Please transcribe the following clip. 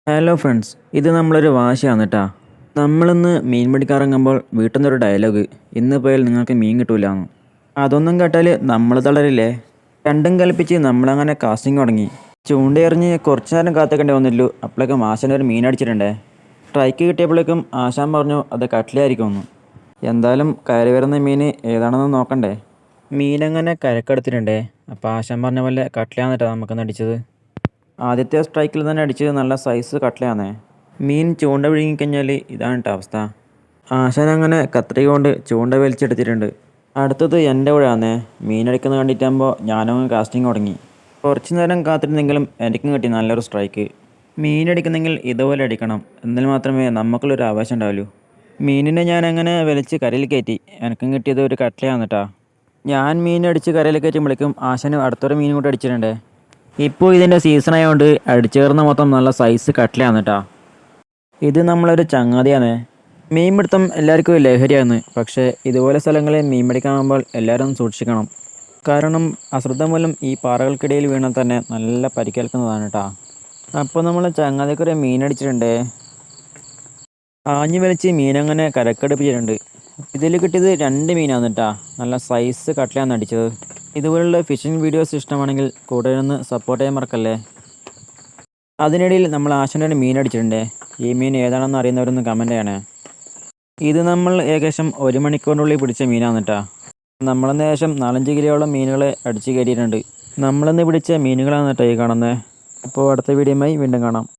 Hello friends, ഇത് നമ്മളൊരു വാശിയാണ് കേട്ടോ. നമ്മളിന്ന് മീൻ പിടിക്കാറങ്ങുമ്പോൾ വീട്ടിൽ നിന്നൊരു ഡയലോഗ്, ഇന്ന് പോയാൽ നിങ്ങൾക്ക് മീൻ കിട്ടൂലെന്ന്. അതൊന്നും കേട്ടാൽ നമ്മൾ തളരില്ലേ? രണ്ടും കൽപ്പിച്ച് നമ്മളങ്ങനെ കാസ്റ്റിംഗ് തുടങ്ങി. ചൂണ്ടയെറിഞ്ഞ് കുറച്ച് നേരം കാത്തിക്കേണ്ടി വന്നില്ലു. അപ്പോഴേക്കും ആശാൻ ഒരു മീൻ അടിച്ചിട്ടുണ്ടേ. സ്ട്രൈക്ക് കിട്ടിയപ്പോഴേക്കും ആശാൻ പറഞ്ഞു അത് കട്ട്ലയായിരിക്കുമെന്ന്. എന്തായാലും കയറി വരുന്ന മീൻ ഏതാണെന്ന് നോക്കണ്ടേ. മീനങ്ങനെ കരക്കെടുത്തിട്ടുണ്ടേ. അപ്പോൾ ആശാൻ പറഞ്ഞ പോലെ കട്ട്ലയാന്നിട്ടോ നമുക്കൊന്ന് അടിച്ചത്. ആദ്യത്തെ സ്ട്രൈക്കിൽ തന്നെ അടിച്ചത് നല്ല സൈസ് കട്ട്ലയാണേ. മീൻ ചൂണ്ട വിഴുങ്ങിക്കഴിഞ്ഞാൽ ഇതാണ് കേട്ടോ അവസ്ഥ. ആശാൻ അങ്ങനെ കത്രിക കൊണ്ട് ചൂണ്ട വലിച്ചെടുത്തിട്ടുണ്ട്. അടുത്തത് എൻ്റെ ഊഴാന്നേ. മീനടിക്കുന്നത് കണ്ടിട്ടാകുമ്പോൾ ഞാനും കാസ്റ്റിംഗ് തുടങ്ങി. കുറച്ച് നേരം കാത്തിരുന്നെങ്കിലും എനിക്കും കിട്ടി നല്ലൊരു സ്ട്രൈക്ക്. മീനടിക്കുന്നെങ്കിൽ ഇതുപോലെ അടിക്കണം, എന്നാൽ മാത്രമേ നമുക്കുള്ളൊരു ആവേശം ഉണ്ടാവുള്ളൂ. മീനിനെ ഞാൻ അങ്ങനെ വലിച്ച് കരയിൽ കയറ്റി. എനിക്കും കിട്ടിയത് ഒരു കട്ട്ലയാണ് കേട്ടോ. ഞാൻ മീനടിച്ച് കരയിൽ കയറ്റുമ്പോഴേക്കും ആശാന് അടുത്തൊരു മീൻ കൂടെ അടിച്ചിട്ടുണ്ട്. ഇപ്പോൾ ഇതിൻ്റെ സീസൺ ആയതുകൊണ്ട് അടിച്ചേർന്ന മൊത്തം നല്ല സൈസ് കട്ട്ലയാണ് കേട്ടോ. ഇത് നമ്മളൊരു ചങ്ങാതിയാണ്. മീൻ പിടുത്തം എല്ലാവർക്കും ഒരു ലഹരിയാണ്. പക്ഷേ ഇതുപോലെ സ്ഥലങ്ങളിൽ മീൻ പിടിക്കാനാകുമ്പോൾ എല്ലാവരും സൂക്ഷിക്കണം. കാരണം അശ്രദ്ധ മൂലം ഈ പാറകൾക്കിടയിൽ വീണാൽ തന്നെ നല്ല പരിക്കേൽക്കുന്നതാണ് കേട്ടോ. അപ്പോൾ നമ്മൾ ചങ്ങാതിക്കൊരു മീനടിച്ചിട്ടുണ്ട്. ആഞ്ഞു വലിച്ച് മീനങ്ങനെ കരക്കടുപ്പിച്ചിട്ടുണ്ട്. ഇതിൽ കിട്ടിയത് 2 മീനാണ് കേട്ടോ. നല്ല സൈസ് കട്ട്ലയാണ് അടിച്ചത്. ഇതുപോലുള്ള ഫിഷിംഗ് വീഡിയോസ് ഇഷ്ടമാണെങ്കിൽ കൂടെ നിന്ന് സപ്പോർട്ട് ചെയ്യാൻ മറക്കല്ലേ. അതിനിടയിൽ നമ്മൾ ആശാൻ്റെ ഒരു മീൻ അടിച്ചിട്ടുണ്ട്. ഈ മീൻ ഏതാണെന്ന് അറിയുന്നവരൊന്ന് കമൻറ്റ് ചെയ്യണേ. ഇത് നമ്മൾ ഏകദേശം 1 മണിക്കൂറിനുള്ളിൽ പിടിച്ച മീനാണ് കേട്ടോ. നമ്മളിന്ന് ഏകദേശം 4-5 കിലോയോളം മീനുകളെ അടിച്ച് കയറ്റിയിട്ടുണ്ട്. നമ്മളിന്ന് പിടിച്ച മീനുകളാണ് കേട്ടോ ഈ കാണുന്നത്. അപ്പോൾ അടുത്ത വീഡിയോയുമായി വീണ്ടും കാണാം.